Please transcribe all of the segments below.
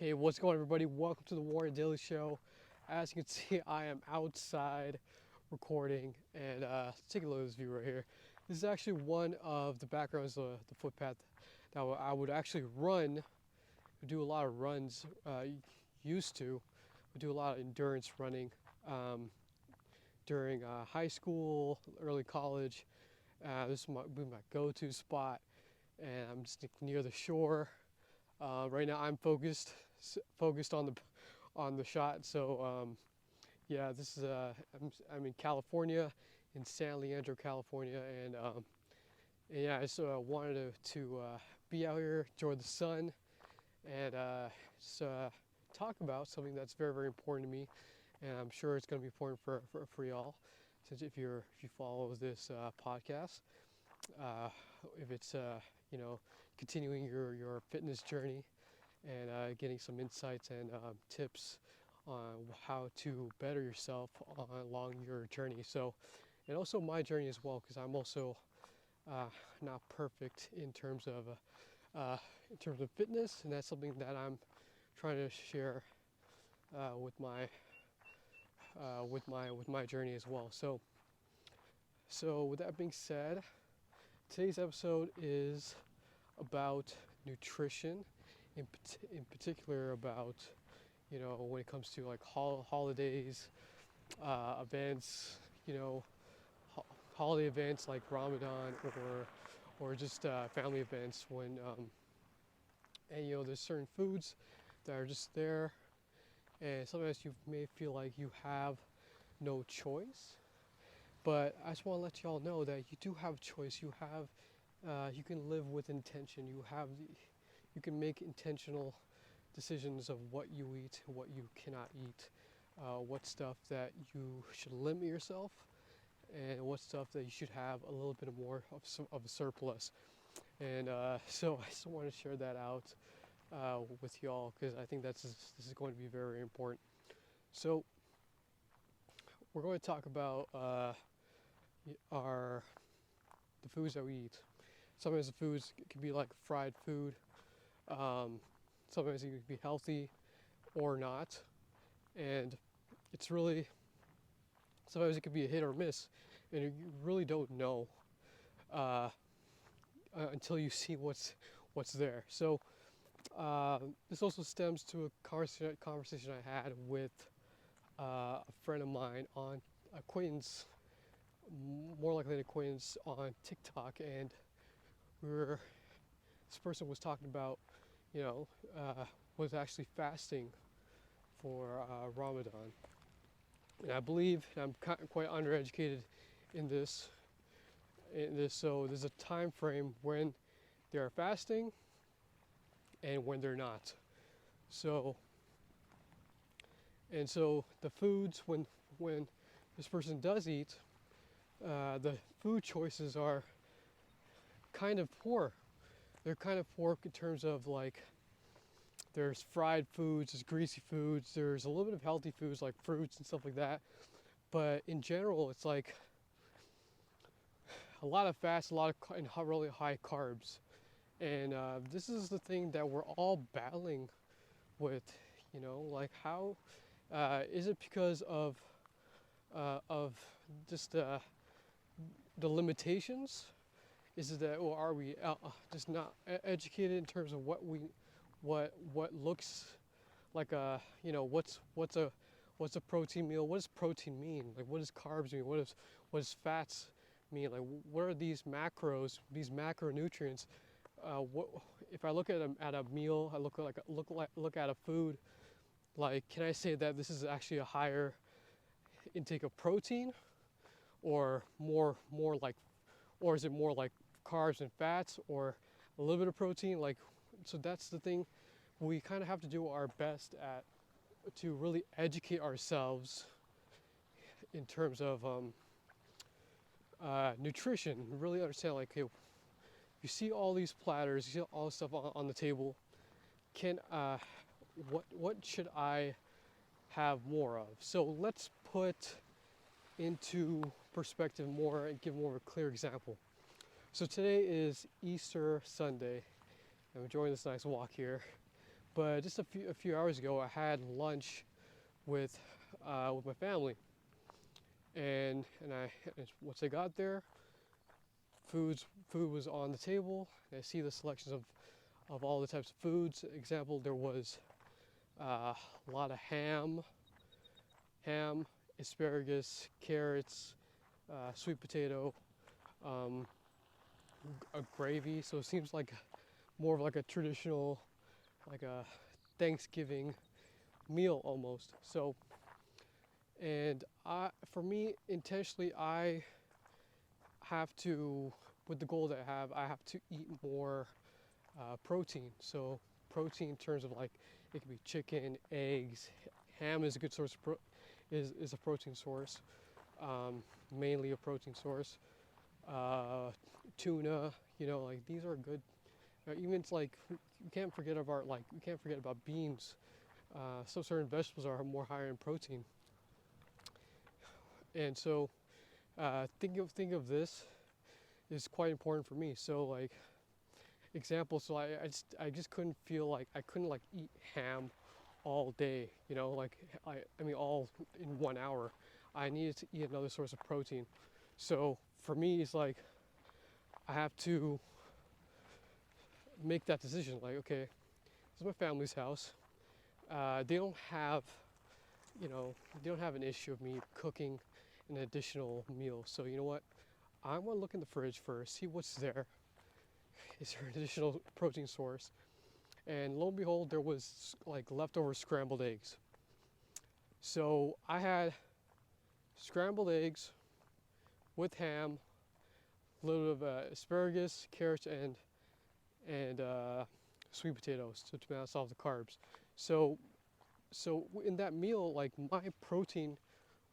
Hey, what's going on, everybody? Welcome to the Warrior Daily Show. As you can see, I am outside recording, and take a look at this view right here. This is actually one of the backgrounds of the footpath that I would actually run, do a lot of runs, used to, would do a lot of endurance running during high school, early college. This is my go-to spot, and I'm just near the shore. Right now, I'm focused on the shot. So yeah, this is I'm in California, in San Leandro, California, and yeah, I just wanted to be out here, enjoy the sun, and just talk about something that's very, very important to me, and I'm sure it's going to be important for y'all, since if you follow this podcast, uh, if it's continuing your fitness journey and getting some insights and tips on how to better yourself along your journey. So, and also my journey as well, because I'm also not perfect in terms of fitness, and that's something that I'm trying to share with my journey as well. So with that being said, today's episode is about nutrition, in particular about when it comes to like holidays, events, ho- holiday events like Ramadan or just family events when and there's certain foods that are just there, and sometimes you may feel like you have no choice. But I just want to let y'all know that you do have a choice. You can live with intention. You can make intentional decisions of what you eat and what you cannot eat, what stuff that you should limit yourself, and what stuff that you should have a little bit more of a surplus. And so I just want to share that out with y'all, because I think this is going to be very, very important. So we're going to talk about our the foods that we eat. Sometimes the foods can be like fried food. Um, Sometimes it can be healthy or not, and it's really sometimes it can be a hit or miss, and you really don't know uh, until you see what's there. So this also stems to a conversation I had with a friend of mine on acquaintance, more likely an acquaintance on TikTok, and this person was talking about, you know, was actually fasting for Ramadan. And I believe, and I'm quite undereducated in this, so there's a time frame when they are fasting and when they're not. So, and so the foods, when this person does eat, the food choices are kind of poor. They're kind of poor in terms of like, there's fried foods, there's greasy foods, there's a little bit of healthy foods like fruits and stuff like that. But in general, it's like a lot of fats, and really high carbs. And this is the thing that we're all battling with, like how is it because of just the limitations? Is it that, or are we just not educated in terms of what looks like what's a protein meal? What does protein mean? Like, what does carbs mean? What does fats mean? Like, what are these macros, these macronutrients? What if I look at a meal? I look at a food. Like, can I say that this is actually a higher intake of protein, or more like, or is it more like carbs and fats, or a little bit of protein? Like, so that's the thing. We kind of have to do our best to really educate ourselves in terms of nutrition. Really understand, like, hey, you see all these platters, you see all this stuff on the table. What should I have more of? So let's put into perspective more and give more of a clear example. So today is Easter Sunday. I'm enjoying this nice walk here But just a few hours ago, I had lunch with with my family, and once I got there, food was on the table. I see the selections of all the types of foods. Example, there was a lot of ham, asparagus, carrots, sweet potato, um, a gravy. So it seems like more of like a traditional, like a Thanksgiving meal almost. So, and for me, intentionally, I have to, with the goal that I have to eat more protein. So protein in terms of like it could be chicken, eggs, ham is a good source of is a protein source, mainly a protein source. Uh, Tuna, like these are good. Even it's like you can't forget about beans. Some certain vegetables are more higher in protein, and so think of this is quite important for me. So like example, so I just couldn't feel like I couldn't like eat ham all day, like I mean all in 1 hour. I needed to eat another source of protein. So for me, it's like I have to make that decision. Like, okay, this is my family's house. They don't have, they don't have an issue of me cooking an additional meal. So you know what? I want to look in the fridge first, see what's there. Is there an additional protein source? And lo and behold, there was like leftover scrambled eggs. So I had scrambled eggs with ham, a little bit of asparagus, carrots, and sweet potatoes to balance off the carbs. So in that meal, like my protein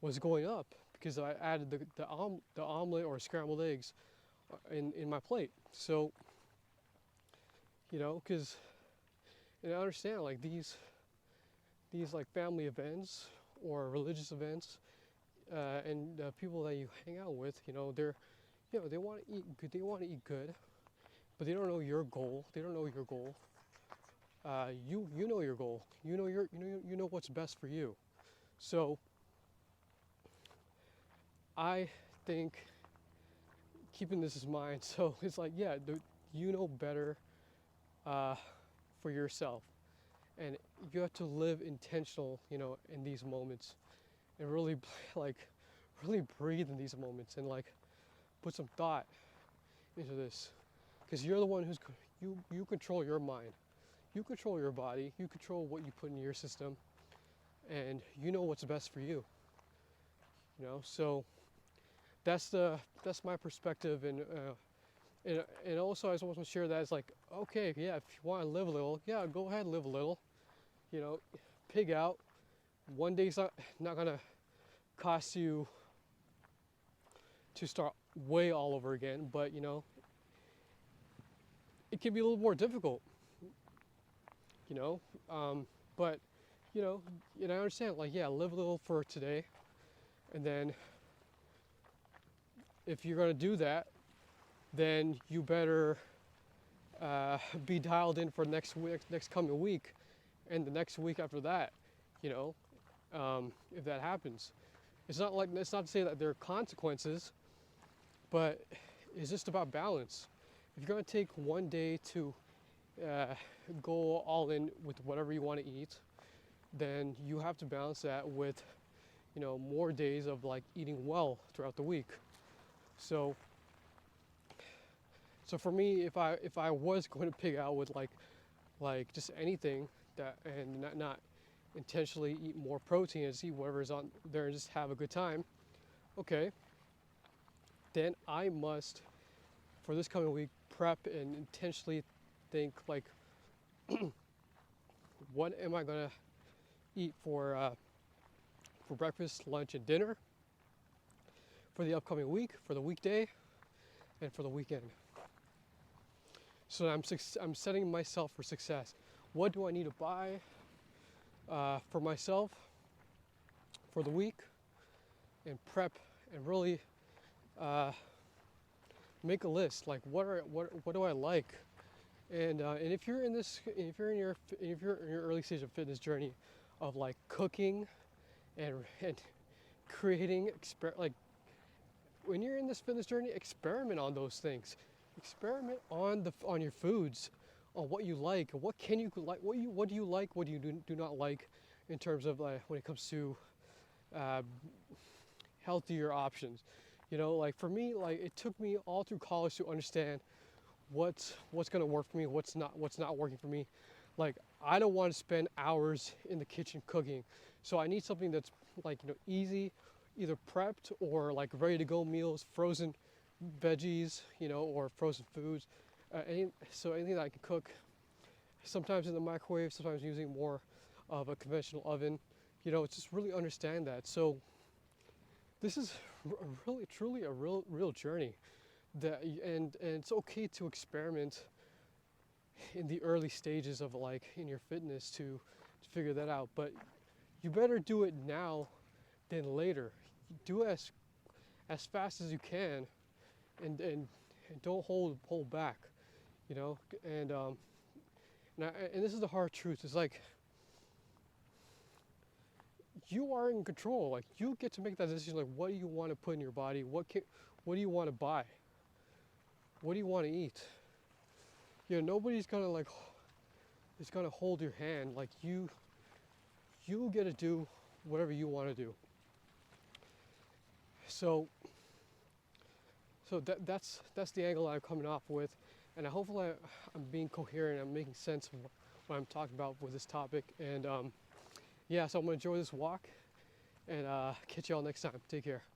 was going up because I added the omelet or scrambled eggs in my plate. So because and I understand like these like family events or religious events, and people that you hang out with, they want to eat good. They want to eat good, but they don't know your goal. They don't know your goal. You know your goal. You know what's best for you. So I think keeping this in mind. So it's like you know better for yourself, and you have to live intentional. In these moments, and really like really breathe in these moments, and like put some thought into this, because you're the one you control your mind. You control your body, you control what you put in your system, and you know what's best for you. So that's my perspective, and also I just want to share that it's like, okay, yeah, if you want to live a little, yeah, go ahead and live a little. Pig out. One day's not gonna cost you to start way all over again, but it can be a little more difficult. you know. But I understand. Like, yeah, live a little for today, and then if you're gonna do that, then you better be dialed in for next week, next coming week, and the next week after that. If that happens, it's not to say that there are consequences, but it's just about balance. If you're gonna take one day to go all in with whatever you want to eat, then you have to balance that with more days of like eating well throughout the week. So for me, if I was going to pig out with like just anything that, and not intentionally eat more protein and see whatever's on there and just have a good time, okay, then I must, for this coming week, prep and intentionally think like, what am I gonna eat for breakfast, lunch, and dinner for the upcoming week, for the weekday, and for the weekend. So I'm setting myself for success. What do I need to buy for myself for the week, and prep and really make a list. Like, what do I like And if you're in this, if you're in your early stage of fitness journey, of like cooking and creating, like when you're in this fitness journey, experiment on those things. Experiment on your foods, on what you like, what can you like, what do you like, what do you do not like, in terms of when it comes to uh, healthier options. You know, like for me, like it took me all through college to understand what's gonna work for me, what's not working for me. Like I don't want to spend hours in the kitchen cooking, so I need something that's like easy, either prepped or like ready to go meals, frozen veggies, or frozen foods. So anything that I can cook, sometimes in the microwave, sometimes using more of a conventional oven. Just really understand that. So this is really truly a real journey. And it's okay to experiment in the early stages of like in your fitness to figure that out. But you better do it now than later. Do it as fast as you can, and don't hold back. You know, and this is the hard truth. It's like you are in control. Like you get to make that decision. Like what do you want to put in your body? What do you want to buy? What do you want to eat? Nobody's gonna is gonna hold your hand. Like you get to do whatever you want to do. So that's the angle I'm coming off with, and hopefully I'm being coherent. I'm making sense of what I'm talking about with this topic. And yeah, so I'm gonna enjoy this walk, and catch y'all next time. Take care.